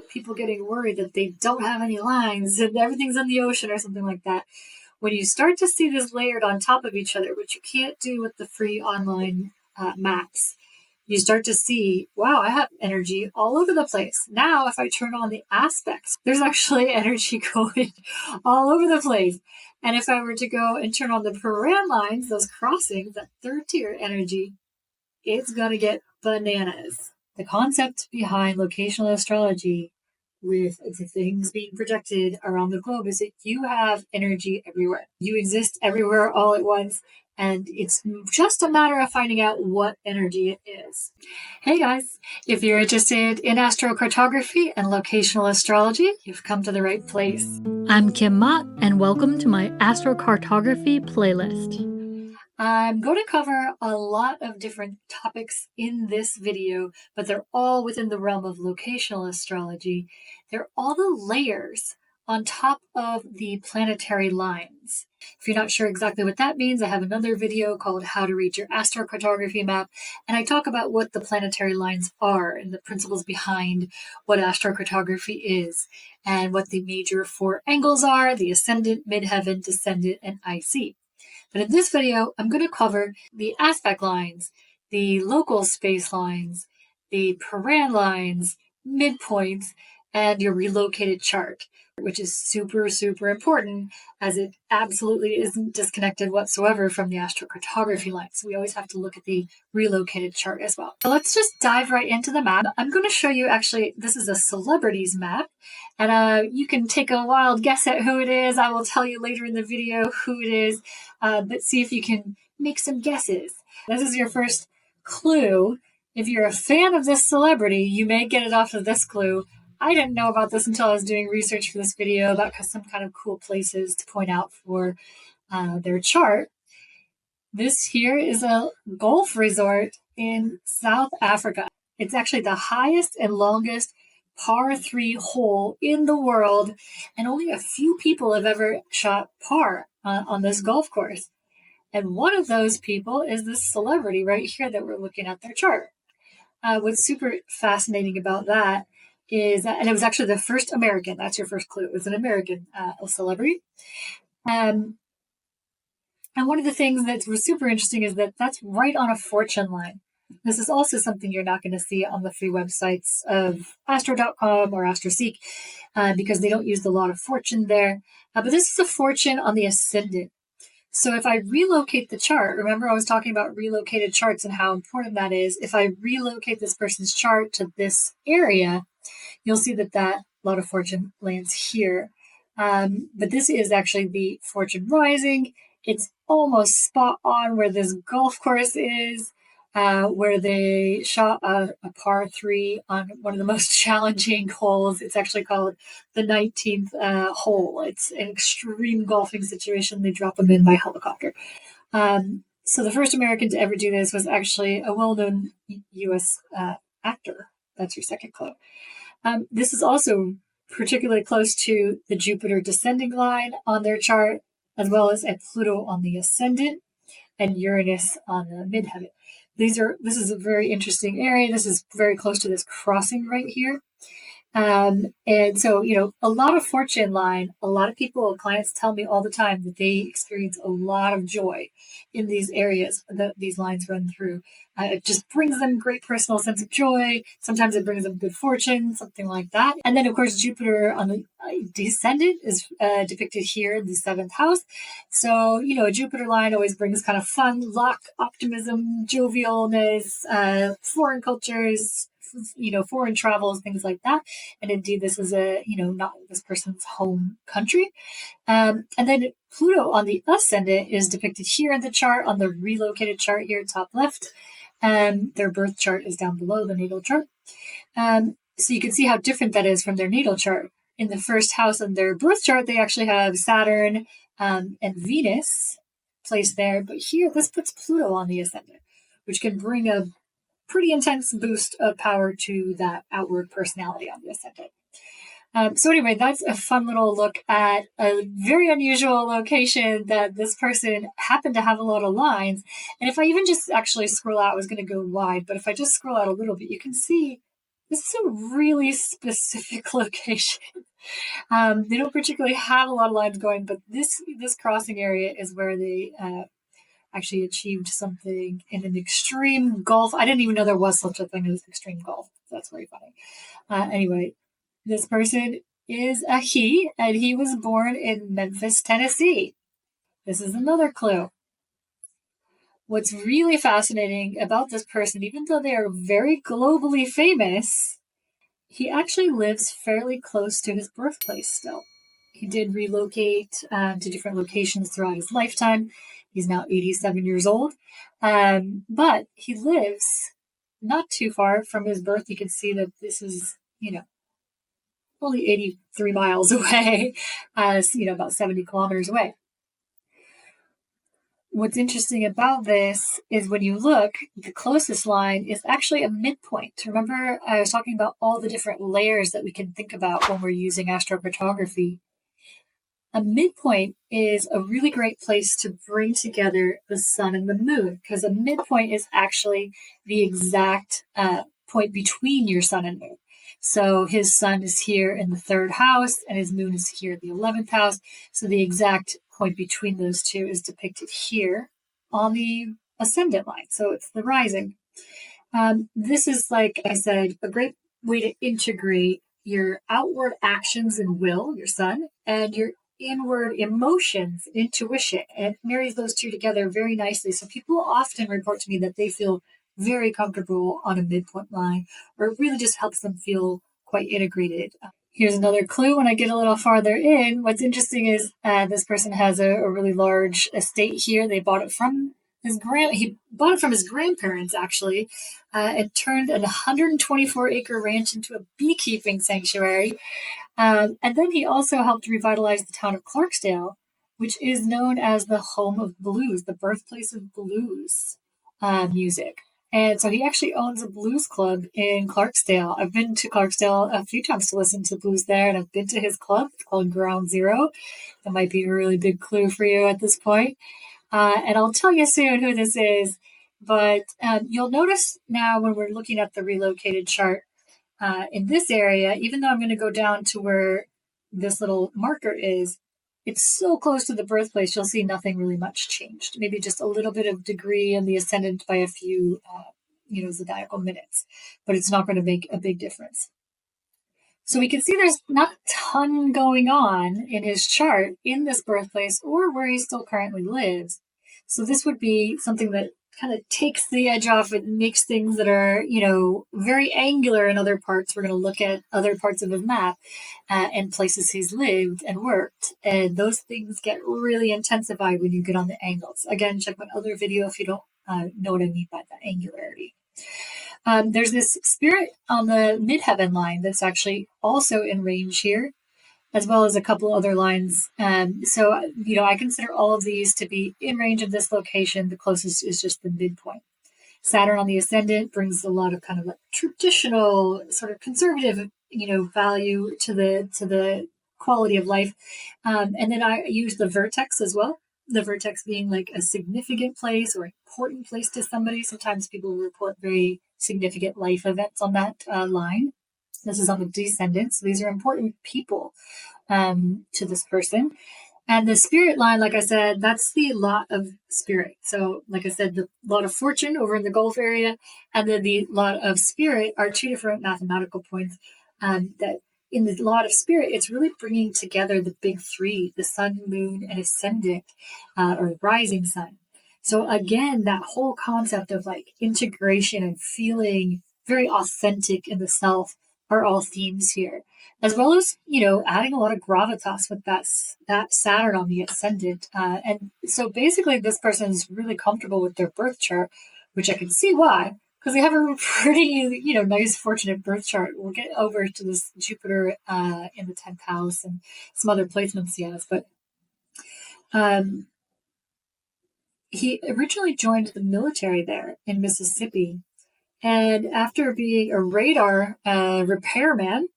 people getting worried that they don't have any lines and everything's in the ocean or something like that. When you start to see this layered on top of each other, which you can't do with the free online maps, you start to see, wow, I have energy all over the place. Now, if I turn on the aspects, there's actually energy going all over the place. And if I were to go and turn on the paran lines, those crossings, that third tier energy, it's going to get bananas. The concept behind locational astrology with the things being projected around the globe is that you have energy everywhere. You exist everywhere all at once. And it's just a matter of finding out what energy it is. Hey guys, if you're interested in astrocartography and locational astrology, you've come to the right place. I'm Kim Mott, and welcome to my astrocartography playlist. I'm going to cover a lot of different topics in this video, but they're all within the realm of locational astrology. They're all the layers on top of the planetary lines. If you're not sure exactly what that means, I have another video called How to Read Your Astrocartography Map, and I talk about what the planetary lines are and the principles behind what astrocartography is, and what the major four angles are: the ascendant, midheaven, descendant, and IC. But in this video, I'm going to cover the aspect lines, the local space lines, the paran lines, midpoints, and your relocated chart, which is super, super important, as it absolutely isn't disconnected whatsoever from the astrocartography line. So we always have to look at the relocated chart as well. So let's just dive right into the map. I'm going to show you, actually, this is a celebrities map, and you can take a wild guess at who it is. I will tell you later in the video who it is, but see if you can make some guesses. This is your first clue. If you're a fan of this celebrity, you may get it off of this clue. I didn't know about this until I was doing research for this video about some kind of cool places to point out for their chart. This here is a golf resort in South Africa. It's actually the highest and longest par 3 hole in the world, and only a few people have ever shot par on this golf course. And one of those people is this celebrity right here that we're looking at their chart. What's super fascinating about that is that, and it was actually the first American, that's your first clue, it was an American celebrity. And one of the things that was super interesting is that that's right on a fortune line. This is also something you're not going to see on the free websites of astro.com or AstroSeek because they don't use the law of fortune there. But this is a fortune on the ascendant. So if I relocate the chart, remember I was talking about relocated charts and how important that is. If I relocate this person's chart to this area, you'll see that lot of fortune lands here. But this is actually the fortune rising. It's almost spot on where this golf course is, where they shot a par 3 on one of the most challenging holes. It's actually called the 19th hole. It's an extreme golfing situation. They drop them in by helicopter. So the first American to ever do this was actually a well-known U.S. actor. That's your second clue. This is also particularly close to the Jupiter descending line on their chart, as well as at Pluto on the ascendant and Uranus on the midheaven. This is a very interesting area. This is very close to this crossing right here. And so, a lot of fortune line, a lot of people, clients tell me all the time that they experience a lot of joy in these areas that these lines run through. It just brings them great personal sense of joy. Sometimes it brings them good fortune, something like that. And then, of course, Jupiter on the descendant is depicted here in the 7th house. So, a Jupiter line always brings kind of fun, luck, optimism, jovialness, foreign cultures, foreign travels, things like that. And indeed, this is not this person's home country. And then Pluto on the ascendant is depicted here in the chart on the relocated chart here, top left. Their birth chart is down below the natal chart. So you can see how different that is from their natal chart. In the first house on their birth chart, they actually have Saturn and Venus placed there. But here, this puts Pluto on the ascendant, which can bring a pretty intense boost of power to that outward personality on the ascendant. So anyway, that's a fun little look at a very unusual location that this person happened to have a lot of lines. And if I even just actually scroll out, I was going to go wide, but if I just scroll out a little bit, you can see This is a really specific location. They don't particularly have a lot of lines going, but this crossing area is where they actually achieved something in an extreme golf. I didn't even know there was such a thing as extreme golf. That's very funny. Anyway, this person is a he, and he was born in Memphis, Tennessee. This is another clue. What's really fascinating about this person, even though they are very globally famous, he actually lives fairly close to his birthplace still. He did relocate to different locations throughout his lifetime. He's now 87 years old. But he lives not too far from his birth. You can see that this is, only 83 miles away, about 70 kilometers away. What's interesting about this is when you look, the closest line is actually a midpoint. Remember, I was talking about all the different layers that we can think about when we're using astrocartography. A midpoint is a really great place to bring together the sun and the moon, because a midpoint is actually the exact point between your sun and moon. So his sun is here in the third house and his moon is here in the 11th house. So the exact point between those two is depicted here on the ascendant line. So it's the rising. This is, like I said, a great way to integrate your outward actions and will, your sun, and your inward emotions, intuition, and it marries those two together very nicely. So people often report to me that they feel very comfortable on a midpoint line, or it really just helps them feel quite integrated. Here's another clue when I get a little farther in. What's interesting is this person has a really large estate here. They bought it from he bought it from his grandparents, actually, and turned a 124-acre ranch into a beekeeping sanctuary. And then he also helped revitalize the town of Clarksdale, which is known as the home of blues, the birthplace of blues music. And so he actually owns a blues club in Clarksdale. I've been to Clarksdale a few times to listen to blues there, and I've been to his club called Ground Zero. That might be a really big clue for you at this point. And I'll tell you soon who this is. But you'll notice now when we're looking at the relocated chart in this area, even though I'm going to go down to where this little marker is, it's so close to the birthplace, you'll see nothing really much changed. Maybe just a little bit of degree in the ascendant by a few, zodiacal minutes, but it's not going to make a big difference. So we can see there's not a ton going on in his chart in this birthplace or where he still currently lives. So this would be something that kind of takes the edge off. It makes things that are, very angular in other parts. We're going to look at other parts of his map and places he's lived and worked. And those things get really intensified when you get on the angles. Again, check my other video if you don't know what I mean by that angularity. There's this spirit on the midheaven line that's actually also in range here, as well as a couple other lines. So, I consider all of these to be in range of this location. The closest is just the midpoint. Saturn on the ascendant brings a lot of kind of like traditional, sort of conservative, value to the quality of life. And then I use the vertex as well. The vertex being like a significant place or important place to somebody. Sometimes people report very significant life events on that line. This is on the descendant. So these are important people to this person. And the spirit line, like I said, that's the lot of spirit. So, like I said, the lot of fortune over in the Gulf area, and then the lot of spirit are two different mathematical points that in the lot of spirit, it's really bringing together the big three, the sun, moon, and ascendant, or rising sun. So again, that whole concept of like integration and feeling very authentic in the self are all themes here, as well as, adding a lot of gravitas with that Saturn on the ascendant. And so basically this person is really comfortable with their birth chart, which I can see why, because they have a pretty, nice, fortunate birth chart. We'll get over to this Jupiter in the 10th house and some other placements he has. But he originally joined the military there in Mississippi. And after being a radar repairman,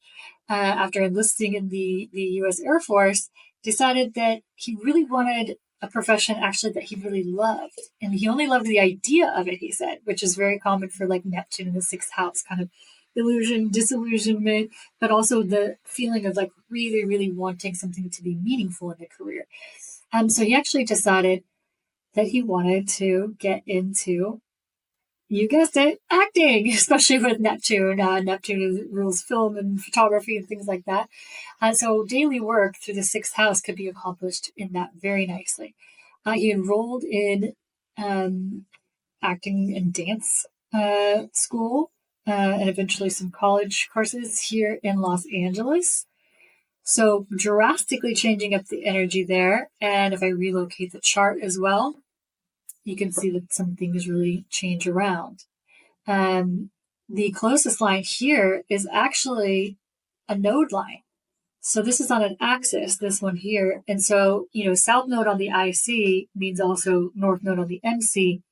after enlisting in the U.S. Air Force, decided that he really wanted a profession actually that he really loved. And he only loved the idea of it, he said, which is very common for like Neptune in the 6th house, kind of illusion, disillusionment, but also the feeling of like really, really wanting something to be meaningful in the career. So he actually decided that he wanted to get into, you guessed it, acting, especially with Neptune. Neptune rules film and photography and things like that. So daily work through the sixth house could be accomplished in that very nicely. He enrolled in acting and dance school and eventually some college courses here in Los Angeles. So drastically changing up the energy there. And if I relocate the chart as well, you can see that some things really change around. The closest line here is actually a node line. So this is on an axis, this one here. And so, south node on the IC means also north node on the MC.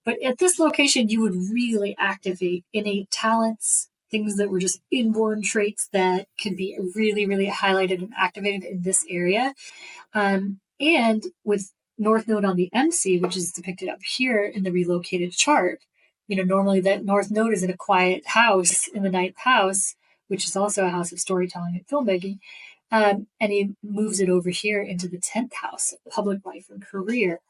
But at this location, you would really activate innate talents, things that were just inborn traits that could be really, really highlighted and activated in this area. And with north node on the MC, which is depicted up here in the relocated chart, normally that north node is in a quiet house in the ninth house, which is also a house of storytelling and filmmaking. And he moves it over here into the 10th house, public life and career.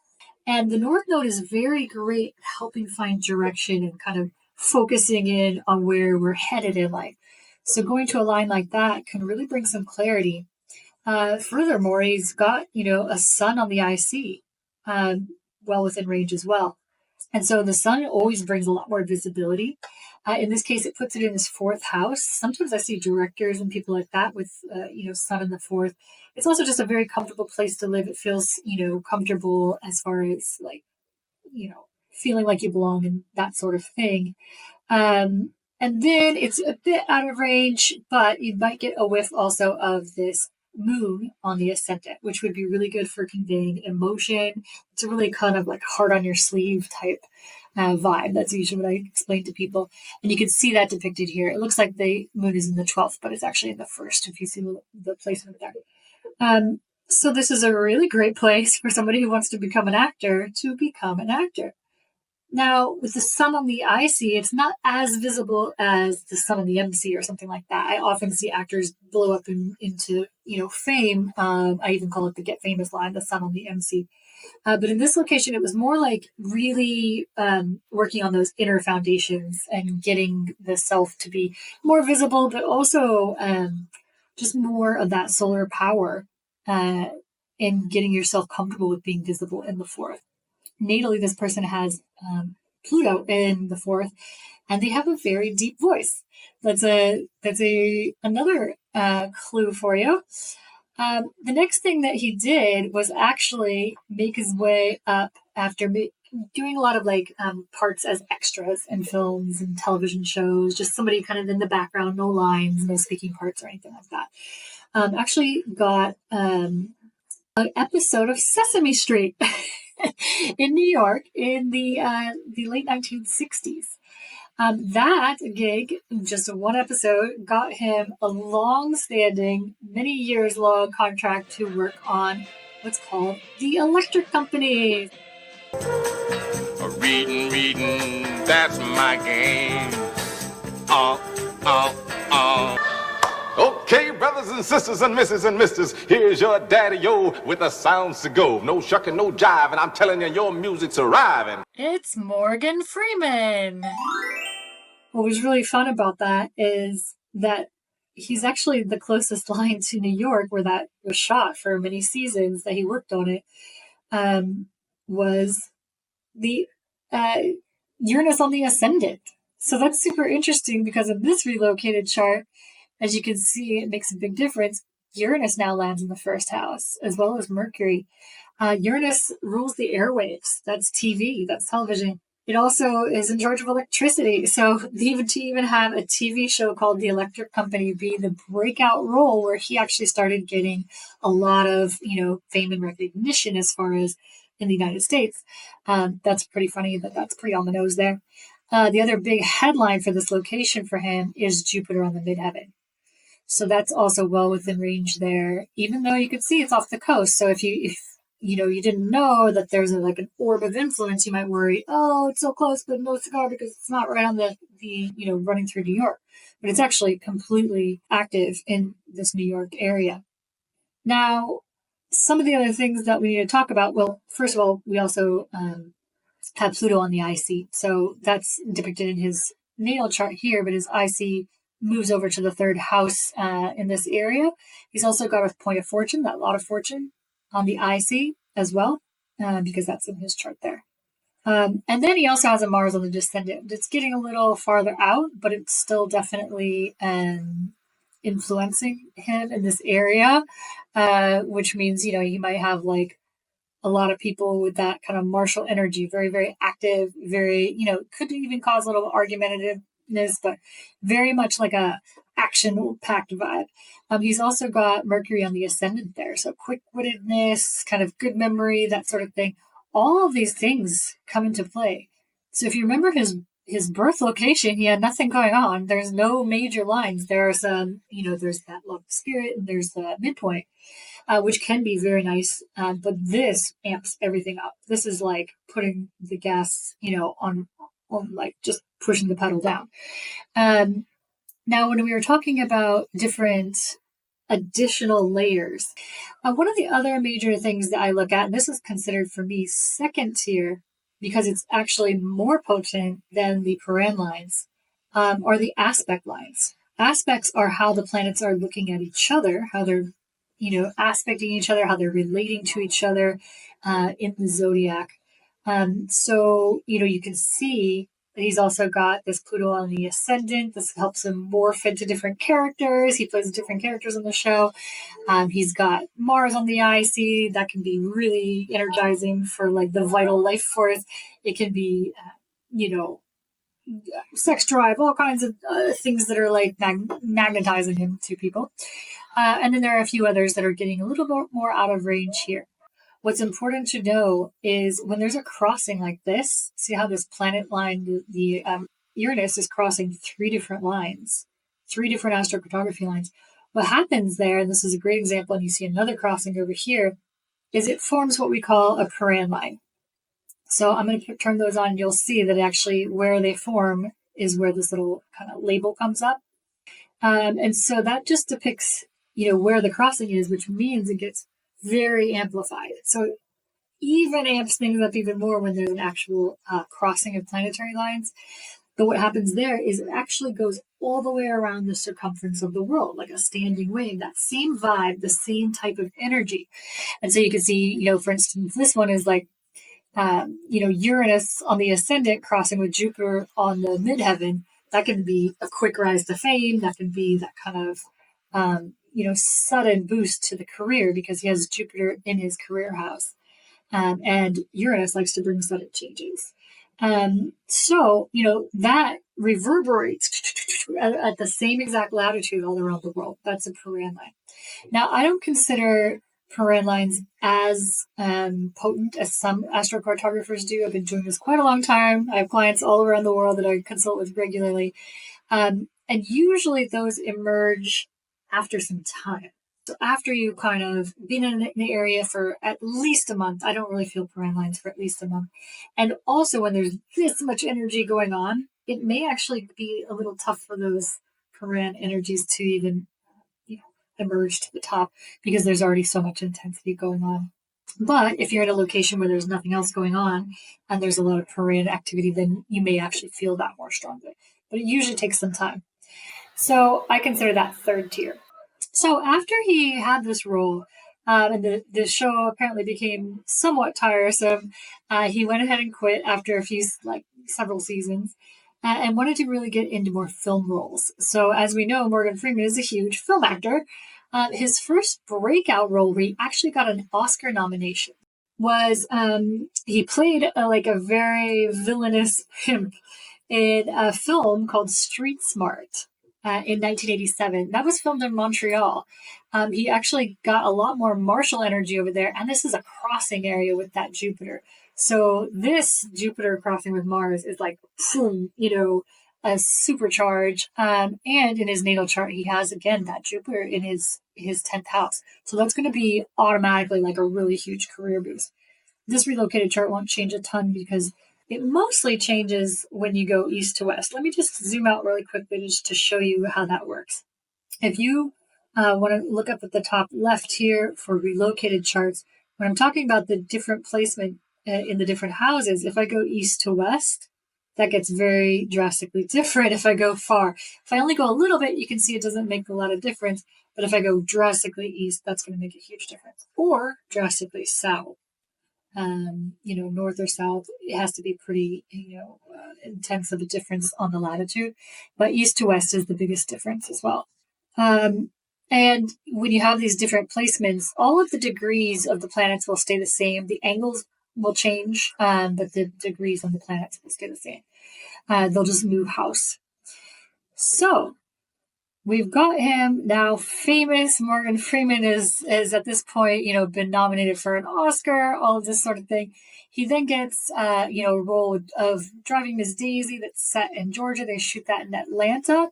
And the north node is very great at helping find direction and kind of focusing in on where we're headed in life. So going to a line like that can really bring some clarity. Furthermore, he's got, a sun on the IC, well within range as well. And so the sun always brings a lot more visibility. In this case, it puts it in his fourth house. Sometimes I see directors and people like that with, sun in the fourth. It's also just a very comfortable place to live. It feels, comfortable as far as like, feeling like you belong and that sort of thing. And then it's a bit out of range, but you might get a whiff also of this moon on the ascendant, which would be really good for conveying emotion. It's a really kind of like heart on your sleeve type vibe. That's usually what I explain to people. And you can see that depicted here. It looks like the moon is in the 12th, but it's actually in the first if you see the placement there. So this is a really great place for somebody who wants to become an actor to become an actor. Now, with the sun on the IC, it's not as visible as the sun on the MC or something like that. I often see actors blow up into, fame. I even call it the get famous line, the sun on the MC. But in this location, it was more like really working on those inner foundations and getting the self to be more visible, but also just more of that solar power and getting yourself comfortable with being visible in the fourth. Natally, this person has Pluto in the fourth, and they have a very deep voice. That's another clue for you. The next thing that he did was actually make his way up after doing a lot of parts as extras in films and television shows, just somebody kind of in the background, no lines, no speaking parts or anything like that. Actually got an episode of Sesame Street in New York in the late 1960s. That gig, just one episode, got him a long-standing, many years long contract to work on what's called the Electric Company. Reading, that's my game. Okay, brothers and sisters and misses and misters, here's your daddy-o with the sounds to go. No shucking, no jive, and I'm telling you, your music's arriving. It's Morgan Freeman. What was really fun about that is that he's actually the closest line to New York where that was shot for many seasons that he worked on it, was the Uranus on the ascendant. So that's super interesting because in this relocated chart, as you can see, it makes a big difference. Uranus now lands in the first house, as well as Mercury. Uranus rules the airwaves. That's TV, that's television. It also is in charge of electricity. So to even have a TV show called The Electric Company be the breakout role where he actually started getting a lot of, fame and recognition as far as in the United States. That's pretty funny, that's pretty on the nose there. The other big headline for this location for him is Jupiter on the midheaven. So that's also well within range there, even though you can see it's off the coast. So if you didn't know that there's an orb of influence, you might worry, oh, it's so close, but no cigar because it's not right on the the, running through New York, but it's actually completely active in this New York area. Now, some of the other things that we need to talk about, well, first of all, we also have Pluto on the IC. So that's depicted in his natal chart here, but his IC moves over to the third house in this area. He's also got a point of fortune, that lot of fortune on the IC as well, because that's in his chart there. And then he also has a Mars on the descendant. It's getting a little farther out, but it's still definitely influencing him in this area, which means, he might have like a lot of people with that kind of martial energy, very, very active, very, could even cause a little argumentativeness, but very much like a action-packed vibe. He's also got Mercury on the ascendant there, so quick-wittedness, kind of good memory, that sort of thing. All of these things come into play. So if you remember his birth location, he had nothing going on. There's no major lines. There are some, there's that love spirit, and there's the midpoint, which can be very nice. But this amps everything up. This is like putting the gas, on like just pushing the pedal down. Now, when we were talking about different additional layers, one of the other major things that I look at, and this is considered for me second tier because it's actually more potent than the paran lines, are the aspect lines. Aspects are how the planets are looking at each other, how they're aspecting each other, how they're relating to each other in the zodiac. So, you can see that he's also got this Pluto on the ascendant. This helps him morph into different characters. He plays different characters on the show. He's got Mars on the IC. That can be really energizing for like the vital life force. It can be, sex drive, all kinds of things that are like magnetizing him to people. And then there are a few others that are getting a little bit more out of range here. What's important to know is when there's a crossing like this, see how this planet line, the Uranus is crossing 3 different lines, 3 different astrocartography lines. What happens there, and this is a great example, and you see another crossing over here, is it forms what we call a paran line. So I'm going to turn those on, and you'll see that actually where they form is where this little kind of label comes up. And so that just depicts, where the crossing is, which means it gets very amplified. So even amps things up even more when there's an actual crossing of planetary lines. But what happens there is it actually goes all the way around the circumference of the world, like a standing wave, that same vibe, the same type of energy. And so you can see, for instance, this one is like, Uranus on the ascendant crossing with Jupiter on the midheaven. That can be a quick rise to fame. That can be that kind of, sudden boost to the career because he has Jupiter in his career house. And Uranus likes to bring sudden changes. So, that reverberates at the same exact latitude all around the world. That's a paran line. Now, I don't consider paran lines as potent as some astrocartographers do. I've been doing this quite a long time. I have clients all around the world that I consult with regularly. And usually those emerge after some time. So after you kind of been in the area for at least a month, I don't really feel paran lines for at least a month. And also when there's this much energy going on, it may actually be a little tough for those paran energies to even emerge to the top because there's already so much intensity going on. But if you're in a location where there's nothing else going on and there's a lot of paran activity, then you may actually feel that more strongly. But it usually takes some time. So I consider that third tier. So after he had this role, and the show apparently became somewhat tiresome, he went ahead and quit after several seasons, and wanted to really get into more film roles. So as we know, Morgan Freeman is a huge film actor. His first breakout role, where he actually got an Oscar nomination, was he played a very villainous pimp in a film called Street Smart. In 1987. That was filmed in Montreal. He actually got a lot more martial energy over there, and this is a crossing area with that Jupiter. So this Jupiter crossing with Mars is like, boom, a supercharge. And in his natal chart, he has, again, that Jupiter in his 10th house. So that's going to be automatically like a really huge career boost. This relocated chart won't change a ton because It mostly changes when you go east to west. Let me just zoom out really quickly just to show you how that works. If you want to look up at the top left here for relocated charts, when I'm talking about the different placement in the different houses, if I go east to west, that gets very drastically different if I go far. If I only go a little bit, you can see it doesn't make a lot of difference. But if I go drastically east, that's going to make a huge difference. Or drastically south. North or south, it has to be pretty, intense of a difference on the latitude. But east to west is the biggest difference as well. And when you have these different placements, all of the degrees of the planets will stay the same. The angles will change, but the degrees on the planets will stay the same. They'll just move house. So we've got him now famous. Morgan Freeman is at this point, been nominated for an Oscar, all of this sort of thing. He then gets, a role of driving Miss Daisy that's set in Georgia. They shoot that in Atlanta,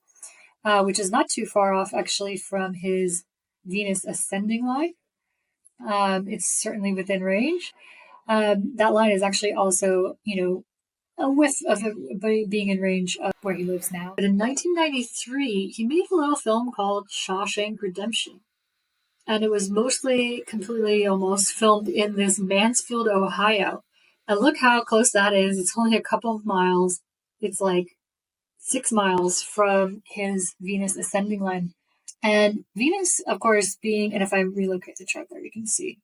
which is not too far off actually from his Venus ascending line. It's certainly within range. That line is actually also, a whiff of being in range of where he lives now. But in 1993, he made a little film called Shawshank Redemption. And it was completely almost filmed in this Mansfield, Ohio. And look how close that is. It's only a couple of miles. It's like 6 miles from his Venus ascending line. And Venus, of course, and if I relocate the chart there, you can see,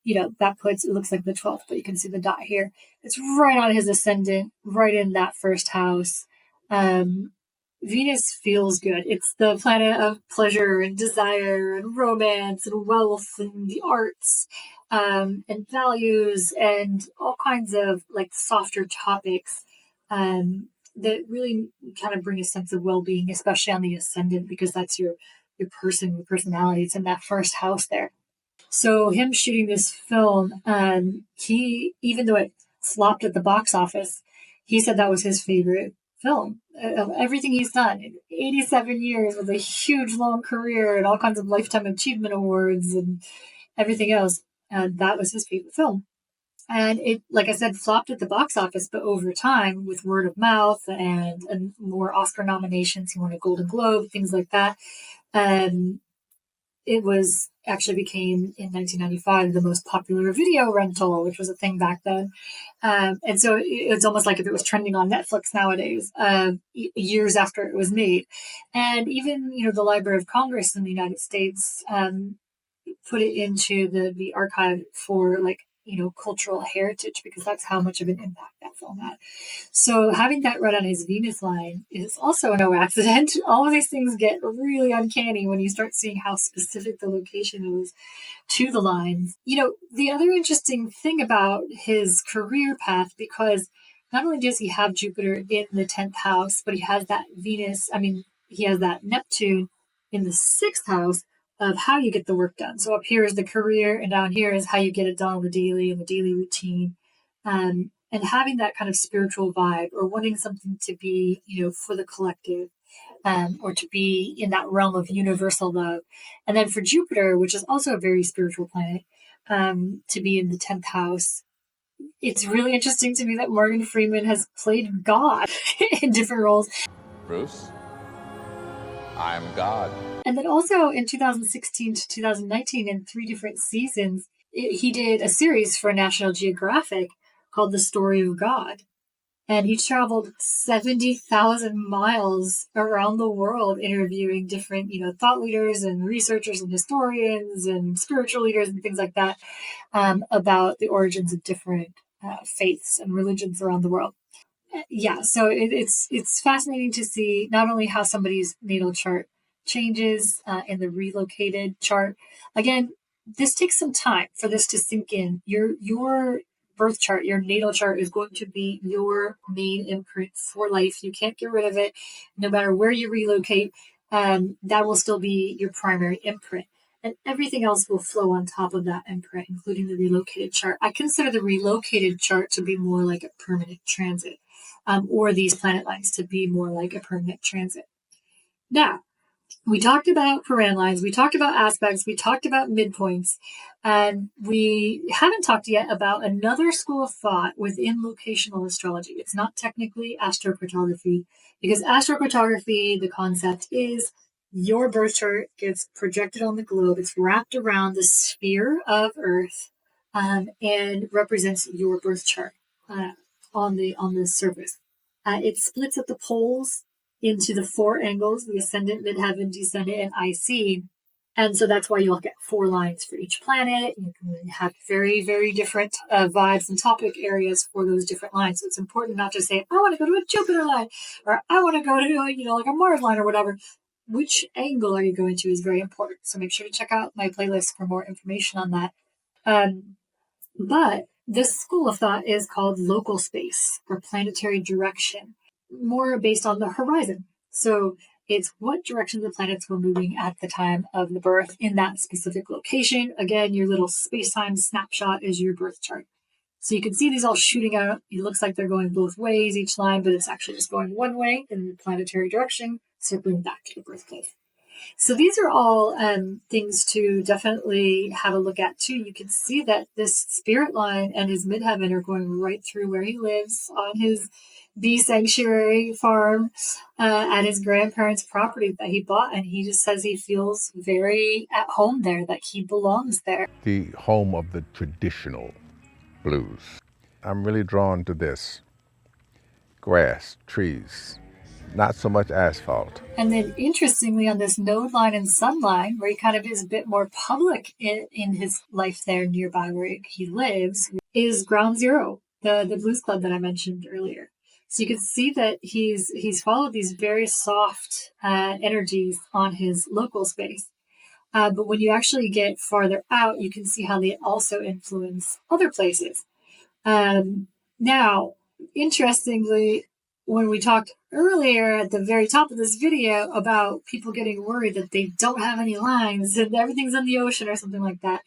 it looks like the 12th, but you can see the dot here. It's right on his ascendant, right in that first house. Venus feels good. It's the planet of pleasure and desire and romance and wealth and the arts, and values and all kinds of like softer topics, that really kind of bring a sense of well-being, especially on the ascendant, because that's your your personality. It's in that first house there. So him shooting this film, even though it flopped at the box office, he said that was his favorite film of everything he's done in 87 years with a huge long career and all kinds of lifetime achievement awards and everything else. And that was his favorite film. And it, like I said, flopped at the box office, but over time, with word of mouth and more Oscar nominations, he won a Golden Globe, things like that. It became in 1995 the most popular video rental, which was a thing back then. And so it's almost like if it was trending on Netflix nowadays, years after it was made. And even, the Library of Congress in the United States put it into the archive for cultural heritage, because that's how much of an impact that film had. So having that right on his Venus line is also no accident. All of these things get really uncanny when you start seeing how specific the location is to the lines. The other interesting thing about his career path, because not only does he have Jupiter in the 10th house, but he has that he has that Neptune in the 6th house of how you get the work done. So up here is the career, and down here is how you get it done on the daily and the daily routine. And having that kind of spiritual vibe, or wanting something to be, for the collective, or to be in that realm of universal love. And then for Jupiter, which is also a very spiritual planet, to be in the 10th house. It's really interesting to me that Morgan Freeman has played God in different roles. Bruce, I'm God. And then also in 2016 to 2019, in 3 different seasons, he did a series for National Geographic called The Story of God. And he traveled 70,000 miles around the world interviewing different, thought leaders and researchers and historians and spiritual leaders and things like that, about the origins of different faiths and religions around the world. Yeah, so it's fascinating to see not only how somebody's natal chart changes in the relocated chart. Again, this takes some time for this to sink in. Your birth chart, your natal chart, is going to be your main imprint for life. You can't get rid of it, no matter where you relocate. That will still be your primary imprint. And everything else will flow on top of that imprint, including the relocated chart. I consider the relocated chart to be more like a permanent transit, or these planet lines to be more like a permanent transit. Now, We talked about paran lines, we talked about aspects, we talked about midpoints, and we haven't talked yet about another school of thought within locational astrology. It's not technically astrocartography, because astrocartography, the concept is your birth chart gets projected on the globe. It's wrapped around the sphere of Earth, and represents your birth chart on the surface. It splits at the poles into the four angles, the ascendant, midheaven, descendant, and IC. And so that's why you'll get four lines for each planet. You can have very, very different vibes and topic areas for those different lines. So it's important not to say, I want to go to a Jupiter line, or I want to go to, like a Mars line or whatever. Which angle are you going to is very important. So make sure to check out my playlist for more information on that. But this school of thought is called local space or planetary direction, more based on the horizon. So it's what direction the planets were moving at the time of the birth in that specific location. Again, your little space-time snapshot is your birth chart. So you can see these all shooting out. It looks like they're going both ways, each line, but it's actually just going one way in the planetary direction, circling back to the birthplace. So these are all things to definitely have a look at too. You can see that this spirit line and his midheaven are going right through where he lives on his bee sanctuary farm at his grandparents' property that he bought. And he just says he feels very at home there, that he belongs there. The home of the traditional blues. I'm really drawn to this. Grass, trees, not so much asphalt. And then interestingly, on this node line and sun line, where he kind of is a bit more public in his life there nearby where he lives, is Ground Zero, the blues club that I mentioned earlier. So you can see that he's followed these very soft energies on his local space. But when you actually get farther out, you can see how they also influence other places. Now, interestingly, when we talked earlier at the very top of this video about people getting worried that they don't have any lines and everything's in the ocean or something like that,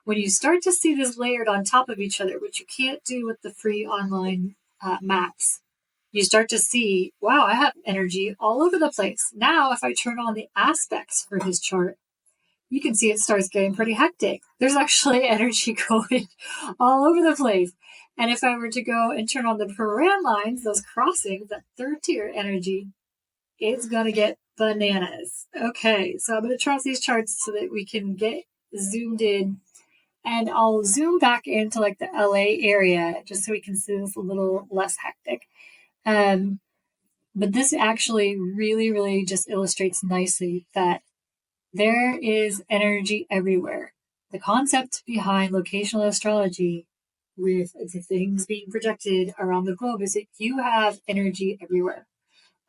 when you start to see this layered on top of each other, which you can't do with the free online maps, you start to see, wow, I have energy all over the place. Now, if I turn on the aspects for his chart, you can see it starts getting pretty hectic. There's actually energy going all over the place. And if I were to go and turn on the paran lines, those crossings, that third tier energy, it's going to get bananas. Okay, so I'm going to turn off these charts so that we can get zoomed in. And I'll zoom back into like the LA area just so we can see this a little less hectic. But this actually really, really just illustrates nicely that there is energy everywhere. The concept behind locational astrology with the things being projected around the globe is that you have energy everywhere.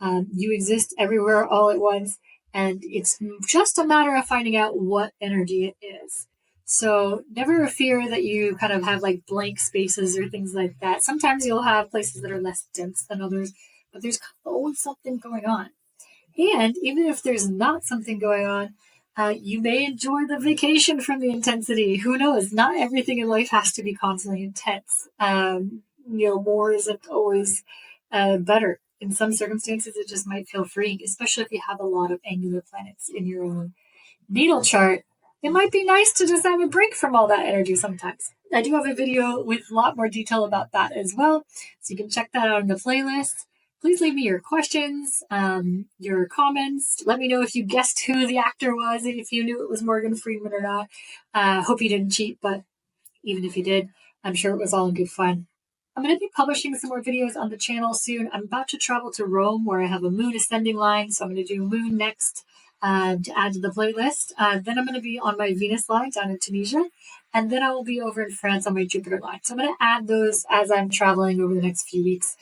You exist everywhere all at once, and it's just a matter of finding out what energy it is. So never fear that you kind of have like blank spaces or things like that. Sometimes you'll have places that are less dense than others, but there's always something going on. And even if there's not something going on, you may enjoy the vacation from the intensity. Who knows? Not everything in life has to be constantly intense. More isn't always better. In some circumstances, it just might feel freeing, especially if you have a lot of angular planets in your own natal chart. It might be nice to just have a break from all that energy sometimes. I do have a video with a lot more detail about that as well, so you can check that out in the playlist. Please leave me your questions, your comments. Let me know if you guessed who the actor was, if you knew it was Morgan Freeman or not. Hope you didn't cheat, but even if you did, I'm sure it was all in good fun. I'm going to be publishing some more videos on the channel soon. I'm about to travel to Rome where I have a moon ascending line, so I'm going to do moon next to add to the playlist. Then I'm going to be on my Venus line down in Tunisia, and then I will be over in France on my Jupiter line. So I'm going to add those as I'm traveling over the next few weeks.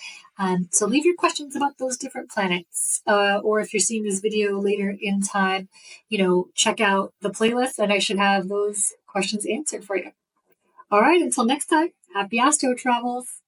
So leave your questions about those different planets, or if you're seeing this video later in time, check out the playlist and I should have those questions answered for you. All right, until next time, happy astro travels.